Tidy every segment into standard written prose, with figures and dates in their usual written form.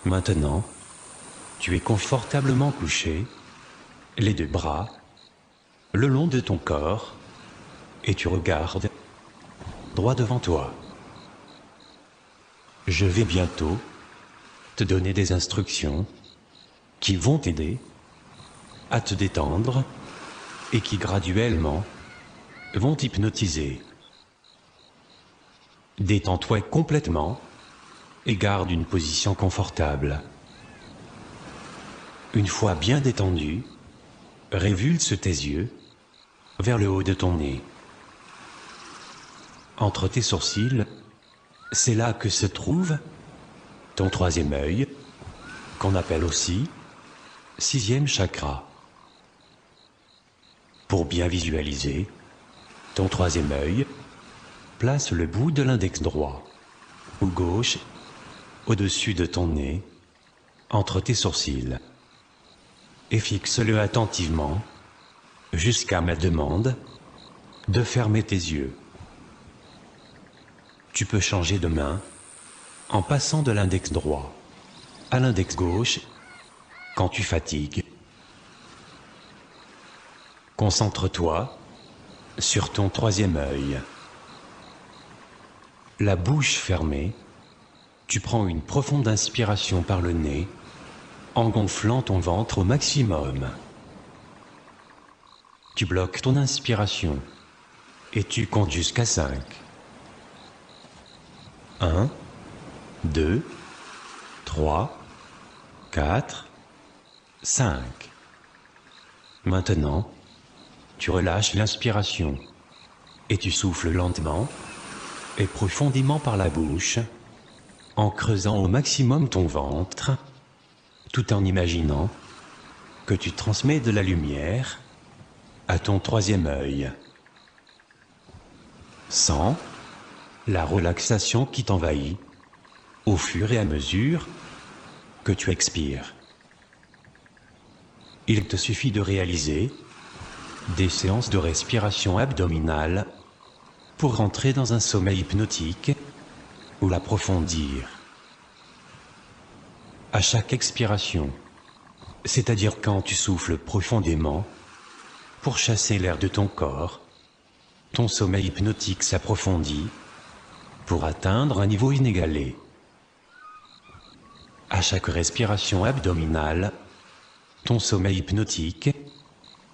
Maintenant, tu es confortablement couché, les deux bras le long de ton corps, et tu regardes droit devant toi. Je vais bientôt te donner des instructions qui vont t'aider à te détendre et qui graduellement vont t'hypnotiser. Détends-toi complètement et garde une position confortable. Une fois bien détendu, révulse tes yeux vers le haut de ton nez. Entre tes sourcils, c'est là que se trouve ton troisième œil, qu'on appelle aussi sixième chakra. Pour bien visualiser ton troisième œil, place le bout de l'index droit ou gauche au-dessus de ton nez, entre tes sourcils, et fixe-le attentivement jusqu'à ma demande de fermer tes yeux. Tu peux changer de main en passant de l'index droit à l'index gauche quand tu fatigues. Concentre-toi sur ton troisième œil. La bouche fermée, tu prends une profonde inspiration par le nez en gonflant ton ventre au maximum. Tu bloques ton inspiration et tu comptes jusqu'à 5. 1, 2, 3, 4, 5. Maintenant, tu relâches l'inspiration et tu souffles lentement et profondément par la bouche en creusant au maximum ton ventre tout en imaginant que tu transmets de la lumière à ton troisième œil. Sens la relaxation qui t'envahit au fur et à mesure que tu expires. Il te suffit de réaliser des séances de respiration abdominale pour rentrer dans un sommeil hypnotique ou l'approfondir. À chaque expiration, c'est-à-dire quand tu souffles profondément pour chasser l'air de ton corps, ton sommeil hypnotique s'approfondit pour atteindre un niveau inégalé. À chaque respiration abdominale, ton sommeil hypnotique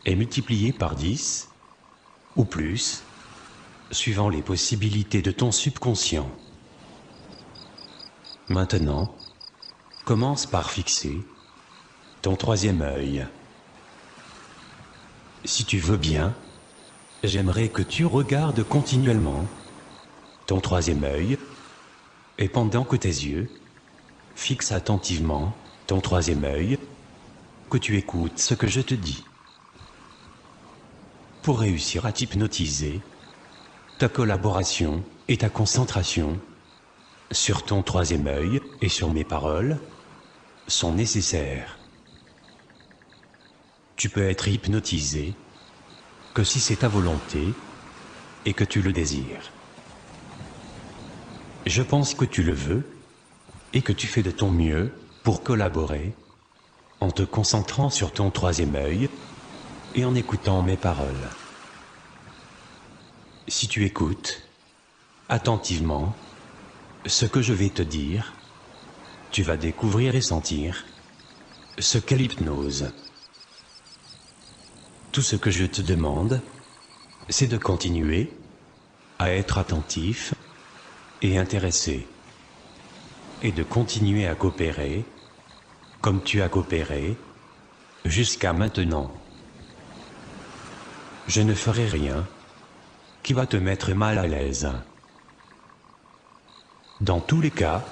est multiplié par 10 ou plus, suivant les possibilités de ton subconscient. Maintenant, commence par fixer ton troisième œil. Si tu veux bien, j'aimerais que tu regardes continuellement ton troisième œil et pendant que tes yeux fixent attentivement ton troisième œil, que tu écoutes ce que je te dis. Pour réussir à t'hypnotiser, ta collaboration et ta concentration sur ton troisième œil et sur mes paroles sont nécessaires. Tu peux être hypnotisé que si c'est ta volonté et que tu le désires. Je pense que tu le veux et que tu fais de ton mieux pour collaborer en te concentrant sur ton troisième œil et en écoutant mes paroles. Si tu écoutes attentivement ce que je vais te dire, tu vas découvrir et sentir ce qu'est l'hypnose. Tout ce que je te demande, c'est de continuer à être attentif et intéressé, et de continuer à coopérer comme tu as coopéré jusqu'à maintenant. Je ne ferai rien qui va te mettre mal à l'aise. Dans tous les cas,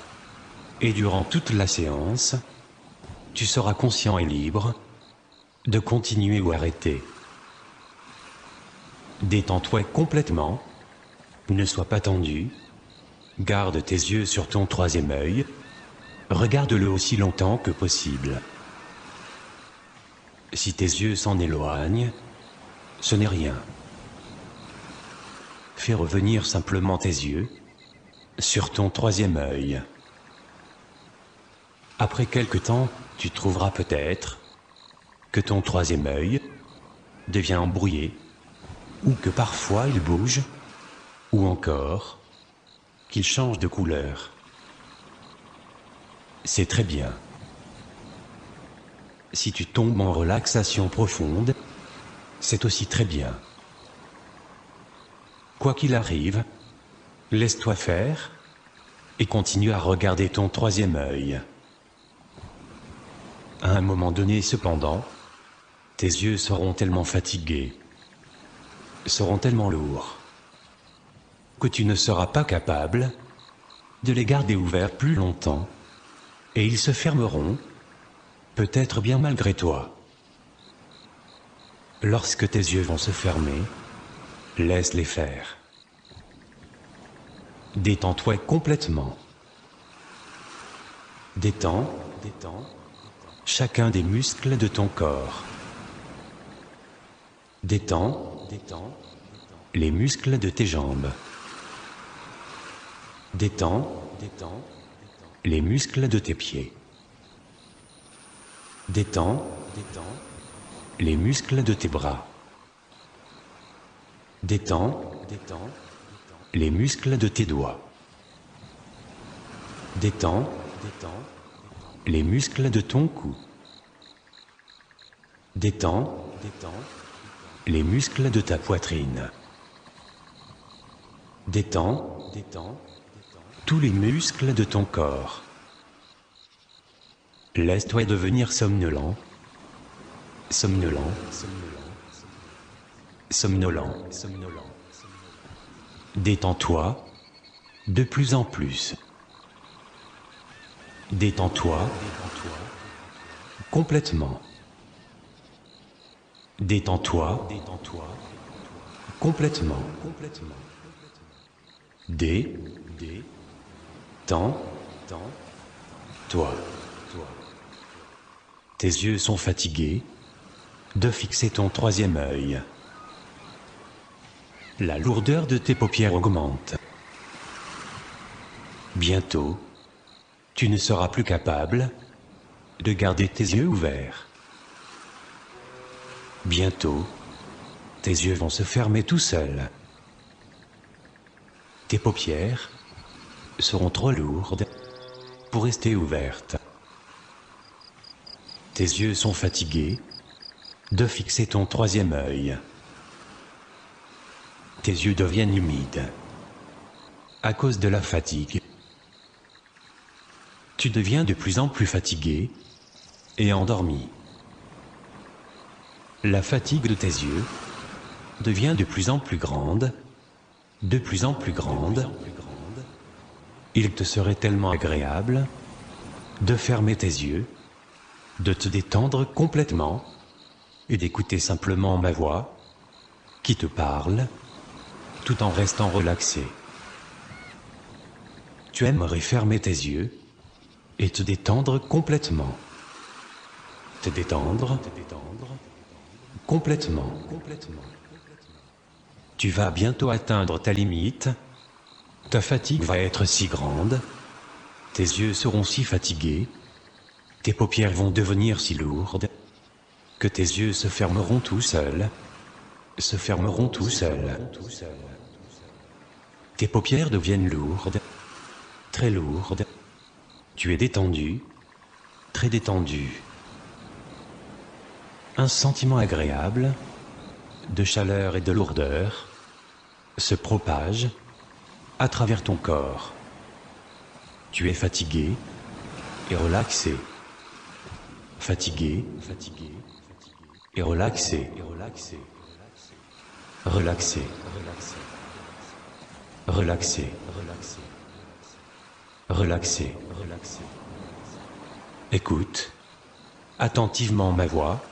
et durant toute la séance, tu seras conscient et libre de continuer ou arrêter. Détends-toi complètement, ne sois pas tendu, garde tes yeux sur ton troisième œil, regarde-le aussi longtemps que possible. Si tes yeux s'en éloignent, ce n'est rien. Fais revenir simplement tes yeux sur ton troisième œil. Après quelque temps, tu trouveras peut-être que ton troisième œil devient embrouillé, ou que parfois il bouge, ou encore qu'il change de couleur. C'est très bien. Si tu tombes en relaxation profonde, c'est aussi très bien. Quoi qu'il arrive, laisse-toi faire et continue à regarder ton troisième œil. À un moment donné, cependant, tes yeux seront tellement fatigués, seront tellement lourds, que tu ne seras pas capable de les garder ouverts plus longtemps, et ils se fermeront, peut-être bien malgré toi. Lorsque tes yeux vont se fermer, laisse-les faire. Détends-toi complètement. Détends chacun des muscles de ton corps. Détends les muscles de tes jambes. Détends les muscles de tes pieds. Détends les muscles de tes bras. Détends les muscles de tes doigts. Détends les muscles de ton cou. Détends les muscles de ta poitrine. Détends tous les muscles de ton corps. Laisse-toi devenir somnolent, somnolent, somnolent. Détends-toi de plus en plus. Détends-toi complètement. Détends-toi complètement. Toi. Tes yeux sont fatigués de fixer ton troisième œil. La lourdeur de tes paupières augmente. Bientôt, tu ne seras plus capable de garder tes yeux ouverts. Bientôt, tes yeux vont se fermer tout seuls. Tes paupières seront trop lourdes pour rester ouvertes. Tes yeux sont fatigués de fixer ton troisième œil. Tes yeux deviennent humides à cause de la fatigue. Tu deviens de plus en plus fatigué et endormi. La fatigue de tes yeux devient de plus en plus grande, de plus en plus grande. Il te serait tellement agréable de fermer tes yeux, de te détendre complètement et d'écouter simplement ma voix qui te parle tout en restant relaxé. Tu aimerais fermer tes yeux et te détendre complètement. Te détendre complètement. Tu vas bientôt atteindre ta limite. Ta fatigue va être si grande, tes yeux seront si fatigués, tes paupières vont devenir si lourdes, que tes yeux se fermeront tout seuls, Tes paupières deviennent lourdes, très lourdes. Tu es détendu, très détendu. Un sentiment agréable, de chaleur et de lourdeur, se propage à travers ton corps. Tu es fatigué et relaxé. Fatigué et relaxé. Relaxé. Écoute attentivement ma voix.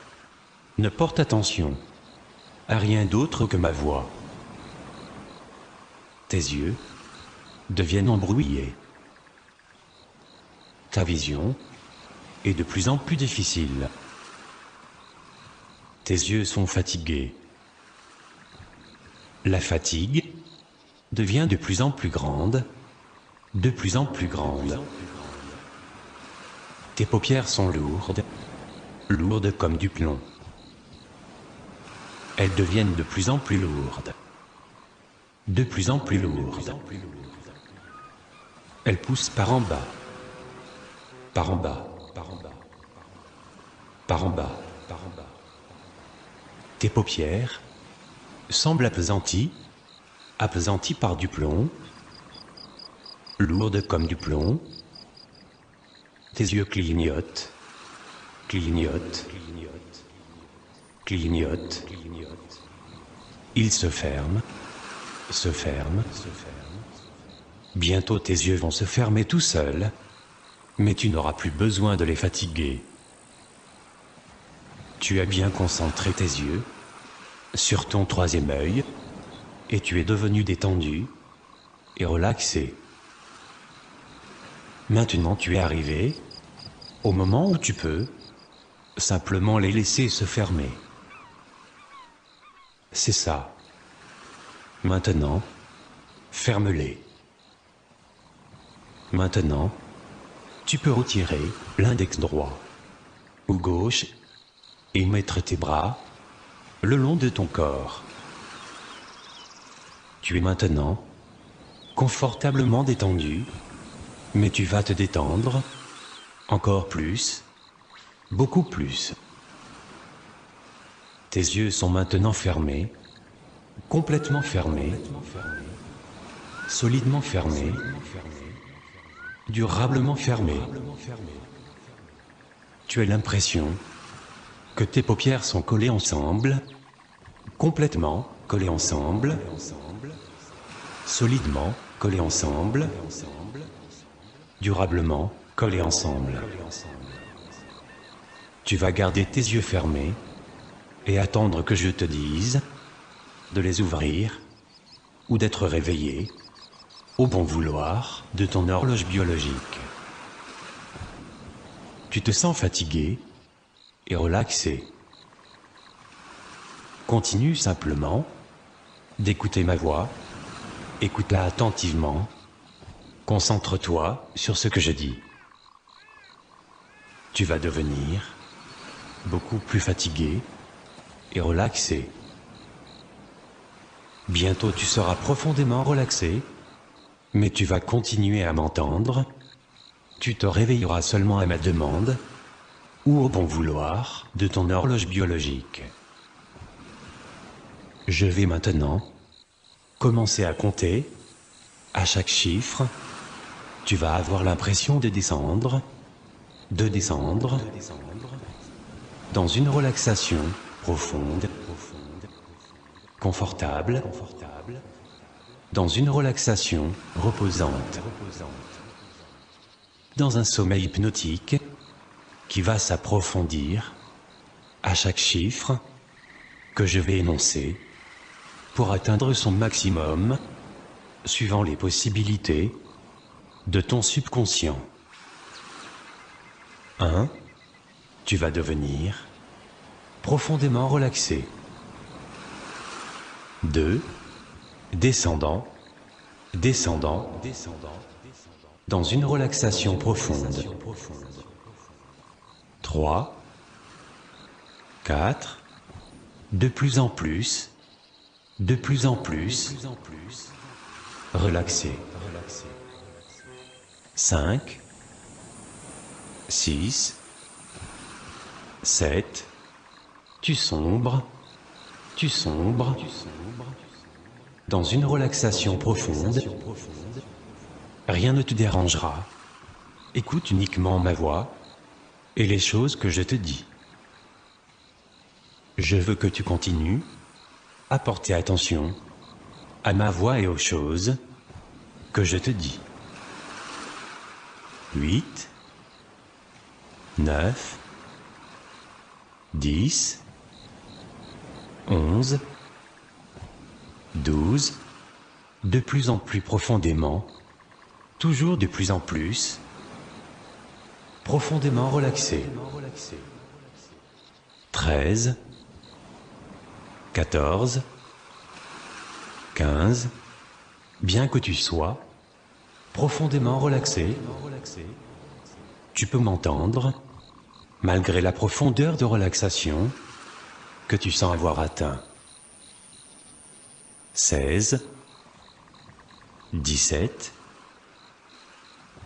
Ne porte attention à rien d'autre que ma voix. Tes yeux deviennent embrouillés. Ta vision est de plus en plus difficile. Tes yeux sont fatigués. La fatigue devient de plus en plus grande, de plus en plus grande. Tes paupières sont lourdes, lourdes comme du plomb. Elles deviennent de plus en plus lourdes, de plus en plus lourdes. Elles poussent par en bas, par en bas, par en bas, par en bas, par en bas. Tes paupières semblent appesanties, appesanties par du plomb, lourdes comme du plomb. Tes yeux clignotent, clignotent, clignotent, clignotent. Ils se ferment, se ferment, se ferment. Bientôt tes yeux vont se fermer tout seuls, mais tu n'auras plus besoin de les fatiguer. Tu as bien concentré tes yeux sur ton troisième œil et tu es devenu détendu et relaxé. Maintenant tu es arrivé au moment où tu peux simplement les laisser se fermer. C'est ça. Maintenant, ferme-les. Maintenant, tu peux retirer l'index droit ou gauche et mettre tes bras le long de ton corps. Tu es maintenant confortablement détendu, mais tu vas te détendre encore plus, beaucoup plus. Tes yeux sont maintenant fermés, complètement fermés, solidement fermés, durablement fermés. Tu as l'impression que tes paupières sont collées ensemble, complètement collées ensemble, solidement collées ensemble, durablement collées ensemble. Tu vas garder tes yeux fermés et attendre que je te dise de les ouvrir ou d'être réveillé au bon vouloir de ton horloge biologique. Tu te sens fatigué et relaxé. Continue simplement d'écouter ma voix, écoute-la attentivement, concentre-toi sur ce que je dis. Tu vas devenir beaucoup plus fatigué et relaxé. Bientôt tu seras profondément relaxé, mais tu vas continuer à m'entendre. Tu te réveilleras seulement à ma demande ou au bon vouloir de ton horloge biologique. Je vais maintenant commencer à compter. À chaque chiffre, tu vas avoir l'impression de descendre, dans une relaxation profonde, confortable, dans une relaxation reposante, dans un sommeil hypnotique qui va s'approfondir à chaque chiffre que je vais énoncer pour atteindre son maximum suivant les possibilités de ton subconscient. 1. Tu vas devenir profondément relaxé. 2. Descendant, descendant, dans une relaxation profonde. 3. 4. De plus en plus, relaxé. 5. 6. 7. Tu sombres, dans une relaxation profonde. Rien ne te dérangera. Écoute uniquement ma voix et les choses que je te dis. Je veux que tu continues à porter attention à ma voix et aux choses que je te dis. 8, 9, 10, 11, 12, de plus en plus profondément, toujours de plus en plus, profondément relaxé. 13, 14, 15, bien que tu sois profondément relaxé, Tu peux m'entendre, malgré la profondeur de relaxation que tu sens avoir atteint. 16, 17,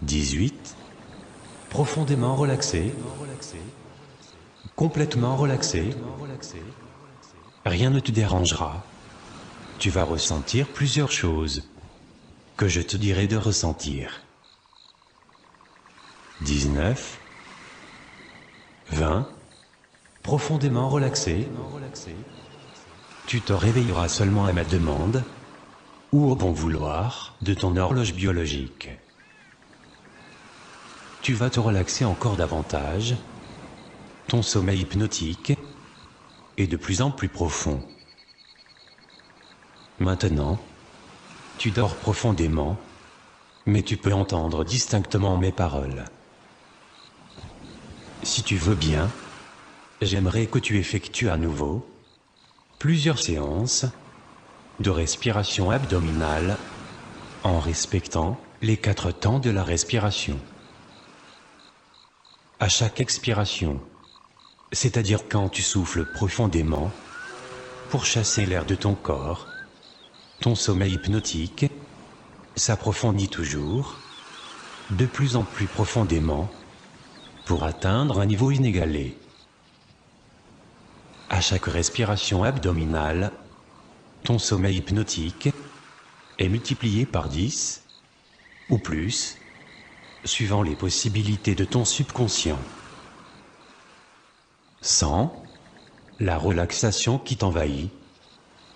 18, profondément relaxé, complètement relaxé. Rien ne te dérangera. Tu vas ressentir plusieurs choses que je te dirai de ressentir. 19, 20, profondément relaxé. Tu te réveilleras seulement à ma demande ou au bon vouloir de ton horloge biologique. Tu vas te relaxer encore davantage. Ton sommeil hypnotique est de plus en plus profond. Maintenant, tu dors profondément, mais tu peux entendre distinctement mes paroles. Si tu veux bien, j'aimerais que tu effectues à nouveau plusieurs séances de respiration abdominale en respectant les 4 temps de la respiration. À chaque expiration, c'est-à-dire quand tu souffles profondément pour chasser l'air de ton corps, ton sommeil hypnotique s'approfondit toujours, de plus en plus profondément, pour atteindre un niveau inégalé. À chaque respiration abdominale, ton sommeil hypnotique est multiplié par 10 ou plus, suivant les possibilités de ton subconscient. 100, la relaxation qui t'envahit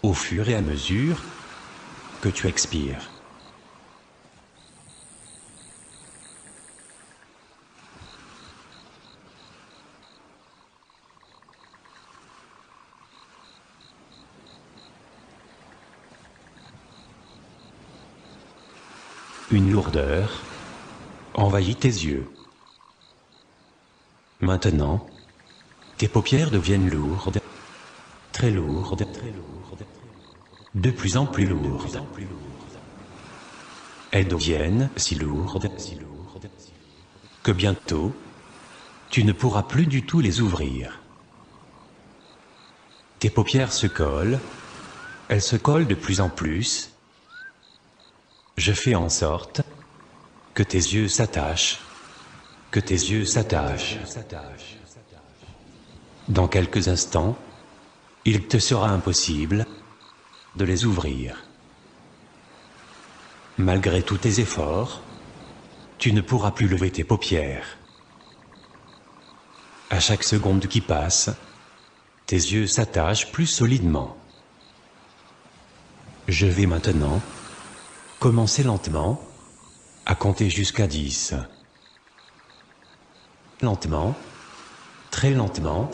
au fur et à mesure que tu expires. Une lourdeur envahit tes yeux. Maintenant, tes paupières deviennent lourdes, très lourdes, de plus en plus lourdes. Elles deviennent si lourdes que bientôt, tu ne pourras plus du tout les ouvrir. Tes paupières se collent, elles se collent de plus en plus. Je fais en sorte que tes yeux s'attachent, que tes yeux s'attachent. Dans quelques instants, il te sera impossible de les ouvrir. Malgré tous tes efforts, tu ne pourras plus lever tes paupières. À chaque seconde qui passe, tes yeux s'attachent plus solidement. Je vais maintenant commencer lentement à compter jusqu'à 10. Lentement, très lentement,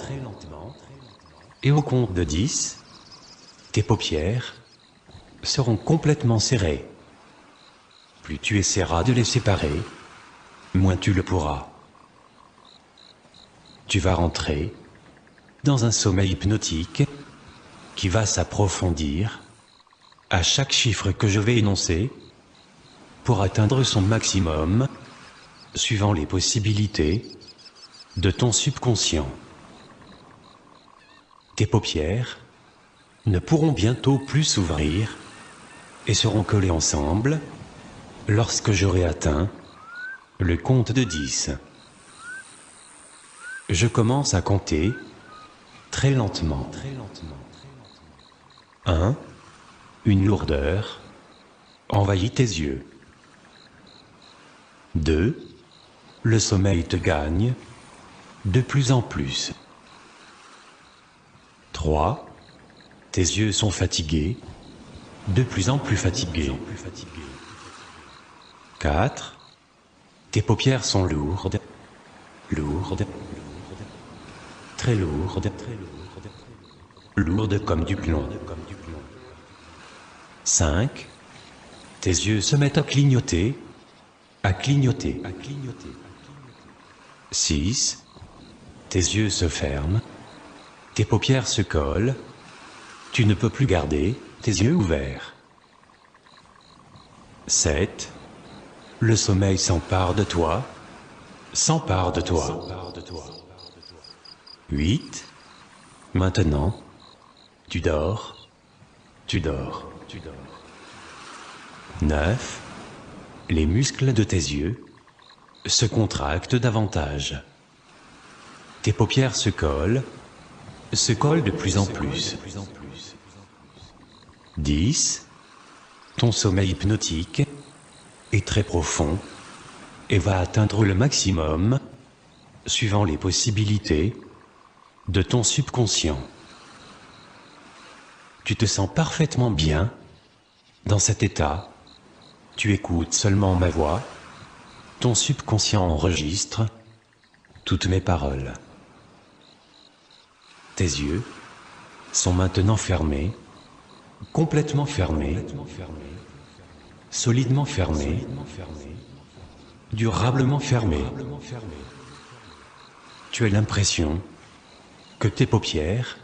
et au compte de 10, tes paupières seront complètement serrées. Plus tu essaieras de les séparer, moins tu le pourras. Tu vas rentrer dans un sommeil hypnotique qui va s'approfondir à chaque chiffre que je vais énoncer pour atteindre son maximum suivant les possibilités de ton subconscient. Tes paupières ne pourront bientôt plus s'ouvrir et seront collées ensemble lorsque j'aurai atteint le compte de 10. Je commence à compter très lentement. 1. Une lourdeur envahit tes yeux. 2. Le sommeil te gagne de plus en plus. 3. Tes yeux sont fatigués, de plus en plus fatigués. 4. Tes paupières sont lourdes, lourdes, très lourdes, lourdes comme du plomb. 5. Tes yeux se mettent à clignoter, à clignoter. 6. Tes yeux se ferment, tes paupières se collent, tu ne peux plus garder tes yeux ouverts. 7. Le sommeil s'empare de toi s'empare de toi. 8. Maintenant, tu dors, tu dors. 9. Les muscles de tes yeux se contractent davantage. Tes paupières se collent de plus en plus. 10. Ton sommeil hypnotique est très profond et va atteindre le maximum suivant les possibilités de ton subconscient. Tu te sens parfaitement bien dans cet état. Tu écoutes seulement ma voix. Ton subconscient enregistre toutes mes paroles. Tes yeux sont maintenant fermés, complètement fermés, solidement fermés, durablement fermés. Tu as l'impression que tes paupières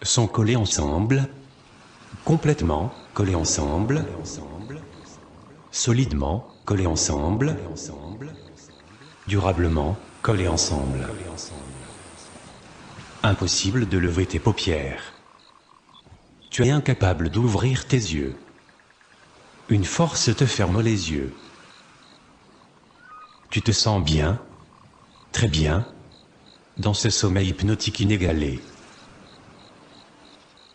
sont collées ensemble, complètement collées ensemble, solidement collées ensemble, durablement collées ensemble. Impossible de lever tes paupières. Tu es incapable d'ouvrir tes yeux. Une force te ferme les yeux. Tu te sens bien, très bien, dans ce sommeil hypnotique inégalé.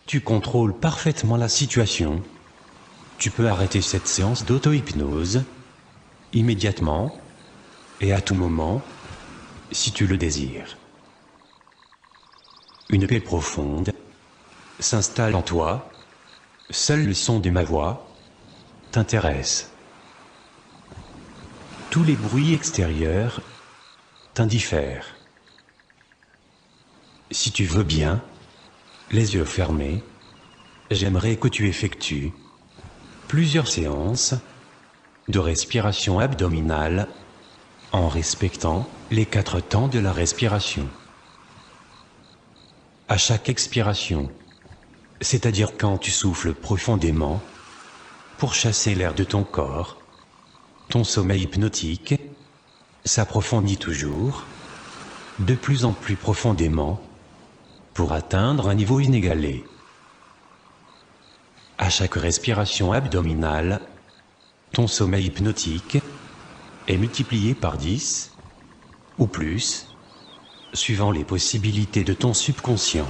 Tu contrôles parfaitement la situation. Tu peux arrêter cette séance d'auto-hypnose immédiatement et à tout moment, si tu le désires. Une paix profonde s'installe en toi. Seul le son de ma voix t'intéresse. Tous les bruits extérieurs t'indiffèrent. Si tu veux bien, les yeux fermés, j'aimerais que tu effectues plusieurs séances de respiration abdominale en respectant les 4 temps de la respiration. À chaque expiration, c'est-à-dire quand tu souffles profondément pour chasser l'air de ton corps, ton sommeil hypnotique s'approfondit toujours, de plus en plus profondément, pour atteindre un niveau inégalé. À chaque respiration abdominale, ton sommeil hypnotique est multiplié par 10 ou plus, suivant les possibilités de ton subconscient.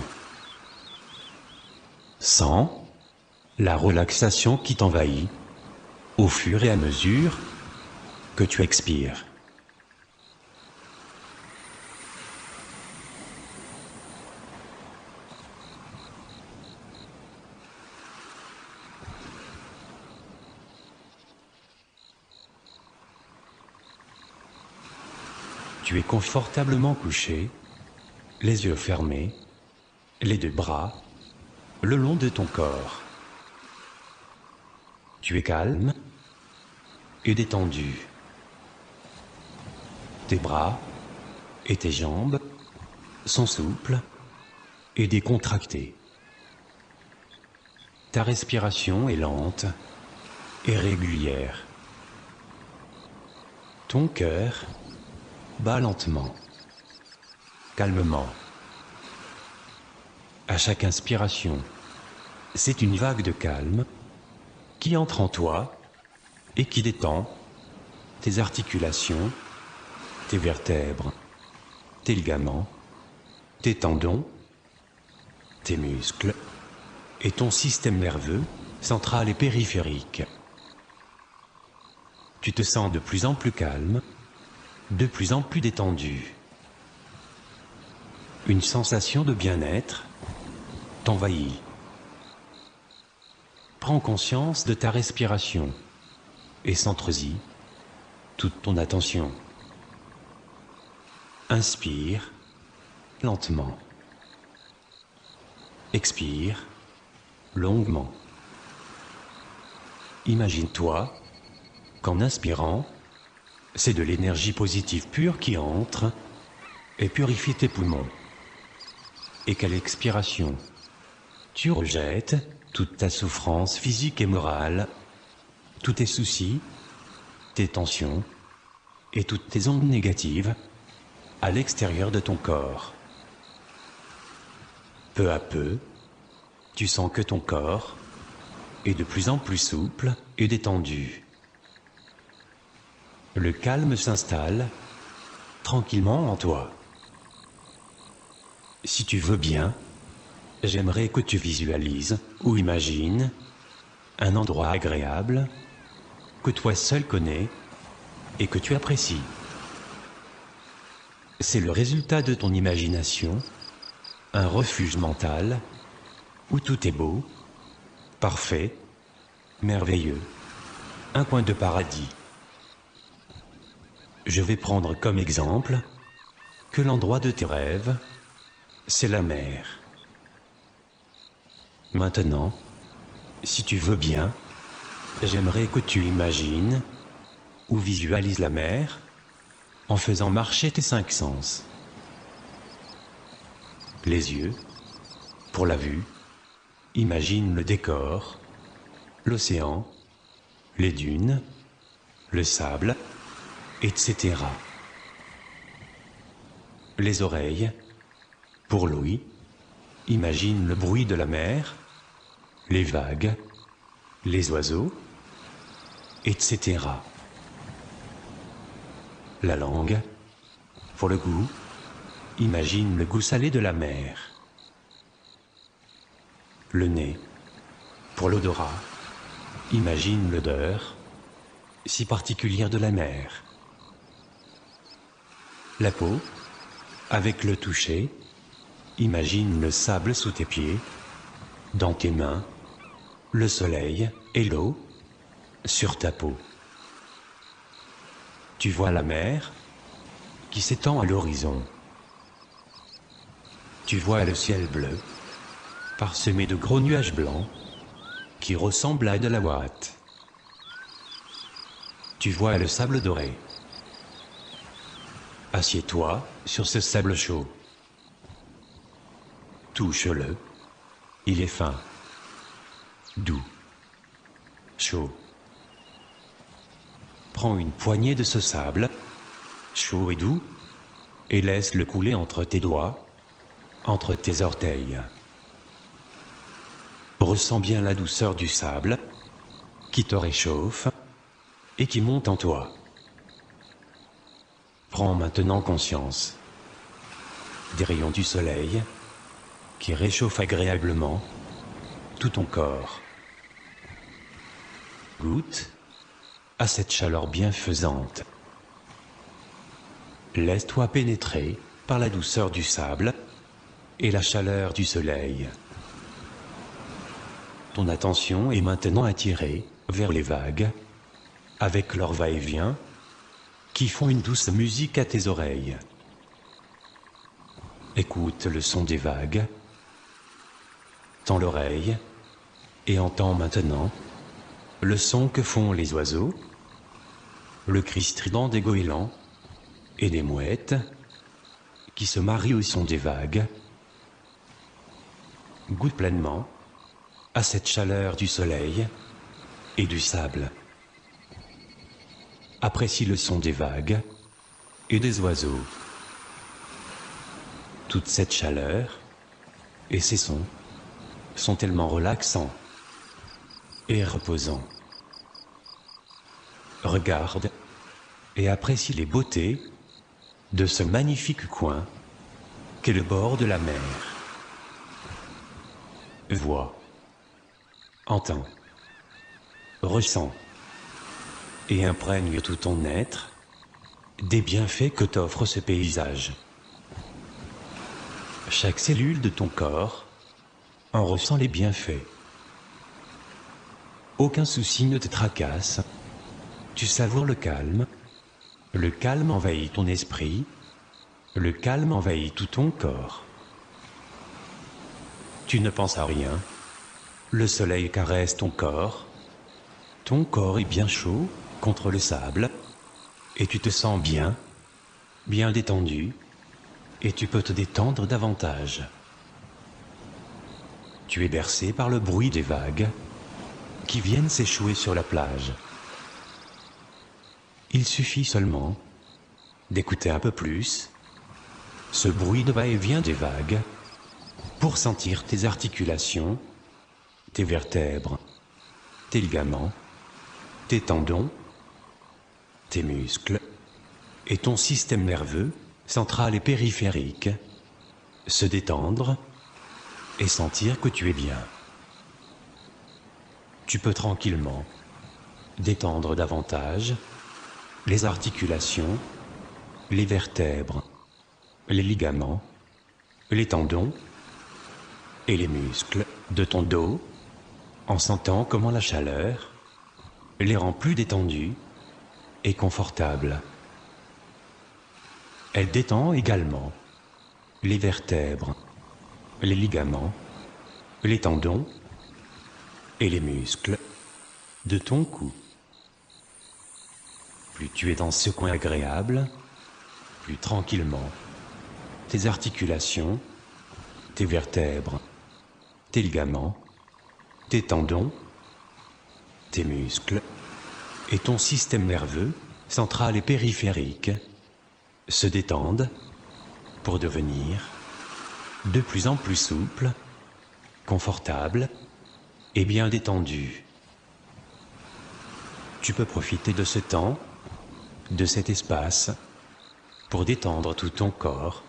100. La relaxation qui t'envahit au fur et à mesure que tu expires. Tu es confortablement couché, les yeux fermés, les 2 bras le long de ton corps. Tu es calme et détendu. Tes bras et tes jambes sont souples et décontractés. Ta respiration est lente et régulière. Ton cœur bat lentement, calmement. À chaque inspiration, c'est une vague de calme qui entre en toi et qui détend tes articulations, tes vertèbres, tes ligaments, tes tendons, tes muscles et ton système nerveux central et périphérique. Tu te sens de plus en plus calme, de plus en plus détendu. Une sensation de bien-être t'envahit. Prends conscience de ta respiration et centre-y toute ton attention. Inspire lentement. Expire longuement. Imagine-toi qu'en inspirant, c'est de l'énergie positive pure qui entre et purifie tes poumons. Et qu'à l'expiration, tu rejettes toute ta souffrance physique et morale, tous tes soucis, tes tensions et toutes tes ondes négatives à l'extérieur de ton corps. Peu à peu, tu sens que ton corps est de plus en plus souple et détendu. Le calme s'installe tranquillement en toi. Si tu veux bien, j'aimerais que tu visualises ou imagines un endroit agréable que toi seul connais et que tu apprécies. C'est le résultat de ton imagination, un refuge mental où tout est beau, parfait, merveilleux, un coin de paradis. Je vais prendre comme exemple que l'endroit de tes rêves, c'est la mer. Maintenant, si tu veux bien, j'aimerais que tu imagines ou visualises la mer en faisant marcher tes 5 sens. Les yeux, pour la vue, imagine le décor, l'océan, les dunes, le sable, etc. Les oreilles, pour l'ouïe, imagine le bruit de la mer, les vagues, les oiseaux, etc. La langue, pour le goût, imagine le goût salé de la mer. Le nez, pour l'odorat, imagine l'odeur si particulière de la mer. La peau, avec le toucher, imagine le sable sous tes pieds, dans tes mains, le soleil et l'eau sur ta peau. Tu vois la mer qui s'étend à l'horizon. Tu vois le ciel bleu, parsemé de gros nuages blancs qui ressemblent à de la ouate. Tu vois le sable doré. Assieds-toi sur ce sable chaud. Touche-le, il est fin, doux, chaud. Prends une poignée de ce sable, chaud et doux, et laisse-le couler entre tes doigts, entre tes orteils. Ressens bien la douceur du sable qui te réchauffe et qui monte en toi. Prends maintenant conscience des rayons du soleil qui réchauffent agréablement tout ton corps. Goûte à cette chaleur bienfaisante. Laisse-toi pénétrer par la douceur du sable et la chaleur du soleil. Ton attention est maintenant attirée vers les vagues, avec leur va-et-vient, qui font une douce musique à tes oreilles. Écoute le son des vagues, tends l'oreille et entends maintenant le son que font les oiseaux, le cri strident des goélands et des mouettes qui se marient au son des vagues. Goûte pleinement à cette chaleur du soleil et du sable. Apprécie le son des vagues et des oiseaux. Toute cette chaleur et ces sons sont tellement relaxants et reposants. Regarde et apprécie les beautés de ce magnifique coin qu'est le bord de la mer. Vois, entends, ressens et imprègne tout ton être des bienfaits que t'offre ce paysage. Chaque cellule de ton corps en ressent les bienfaits. Aucun souci ne te tracasse. Tu savoures le calme envahit ton esprit, le calme envahit tout ton corps. Tu ne penses à rien, le soleil caresse ton corps est bien chaud contre le sable, et tu te sens bien détendu, et tu peux te détendre davantage. Tu es bercé par le bruit des vagues qui viennent s'échouer sur la plage. Il suffit seulement d'écouter un peu plus ce bruit de va-et-vient des vagues pour sentir tes articulations, tes vertèbres, tes ligaments, tes tendons, tes muscles et ton système nerveux central et périphérique se détendre et sentir que tu es bien. Tu peux tranquillement détendre davantage les articulations, les vertèbres, les ligaments, les tendons et les muscles de ton dos en sentant comment la chaleur les rend plus détendus et confortables. Elle détend également les vertèbres, les ligaments, les tendons et les muscles de ton cou. Plus tu es dans ce coin agréable, plus tranquillement, tes articulations, tes vertèbres, tes ligaments, tes tendons, tes muscles et ton système nerveux central et périphérique se détendent pour devenir de plus en plus souples, confortables et bien détendus. Tu peux profiter de ce temps, de cet espace, pour détendre tout ton corps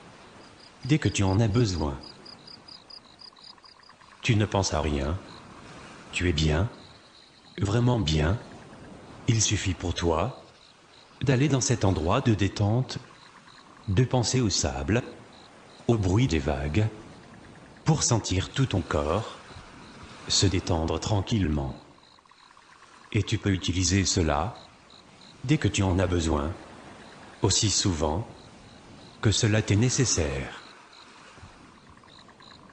dès que tu en as besoin. Tu ne penses à rien, tu es bien, vraiment bien. Il suffit pour toi d'aller dans cet endroit de détente, de penser au sable, au bruit des vagues, pour sentir tout ton corps se détendre tranquillement. Et tu peux utiliser cela dès que tu en as besoin, aussi souvent que cela t'est nécessaire.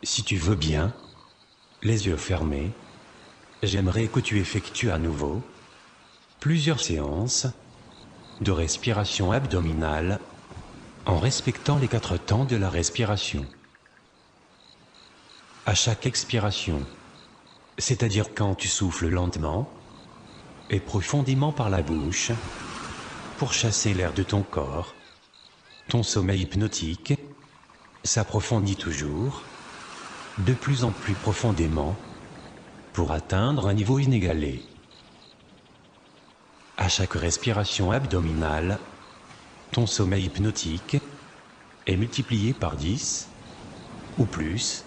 Si tu veux bien, les yeux fermés, j'aimerais que tu effectues à nouveau plusieurs séances de respiration abdominale en respectant les 4 temps de la respiration. À chaque expiration, c'est-à-dire quand tu souffles lentement et profondément par la bouche pour chasser l'air de ton corps, ton sommeil hypnotique s'approfondit toujours de plus en plus profondément pour atteindre un niveau inégalé. À chaque respiration abdominale, ton sommeil hypnotique est multiplié par 10 ou plus,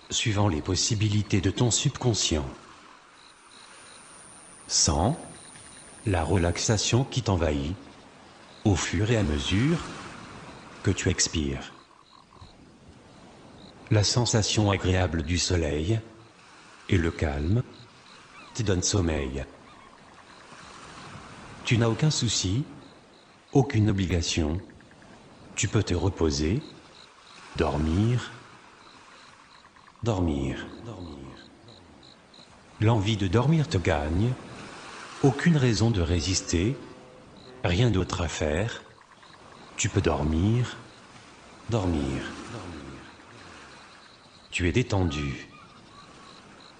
suivant les possibilités de ton subconscient. Sens la relaxation qui t'envahit au fur et à mesure que tu expires. La sensation agréable du soleil et le calme te donnent sommeil. Tu n'as aucun souci, aucune obligation. Tu peux te reposer, dormir. L'envie de dormir te gagne, aucune raison de résister, rien d'autre à faire. Tu peux dormir. Tu es détendu.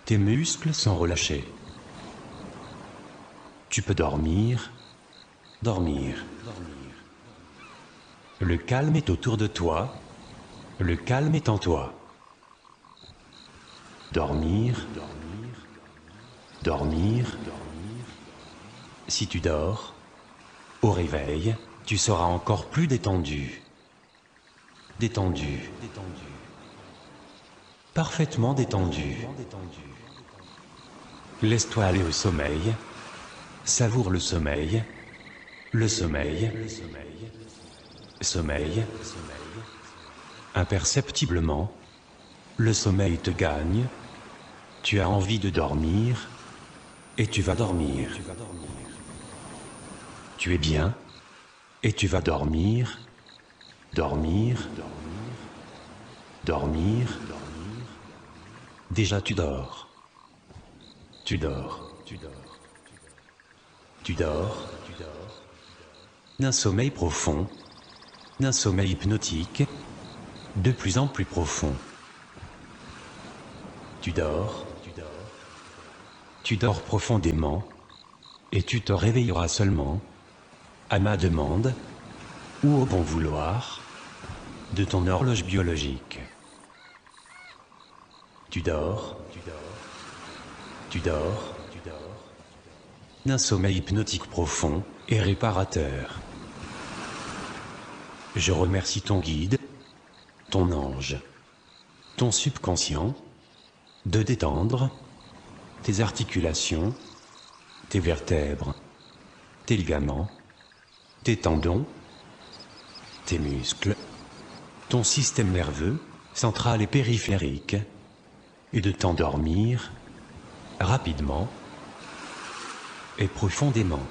Tes muscles sont relâchés. Tu peux dormir. Le calme est autour de toi. Le calme est en toi. Dormir. Si tu dors, au réveil, tu seras encore plus détendu. Parfaitement détendu. Laisse-toi aller au sommeil. Savoure le sommeil. Sommeil. Imperceptiblement, le sommeil te gagne. Tu as envie de dormir et tu vas dormir. Tu es bien et tu vas dormir. Déjà tu dors. D'un sommeil profond, d'un sommeil hypnotique, de plus en plus profond. Tu dors profondément, et tu te réveilleras seulement, à ma demande, ou au bon vouloir de ton horloge biologique. Tu dors, tu dors, d'un sommeil hypnotique profond et réparateur. Je remercie ton guide, ton ange, ton subconscient, de détendre tes articulations, tes vertèbres, tes ligaments, tes tendons, tes muscles, ton système nerveux central et périphérique, et de t'endormir rapidement et profondément.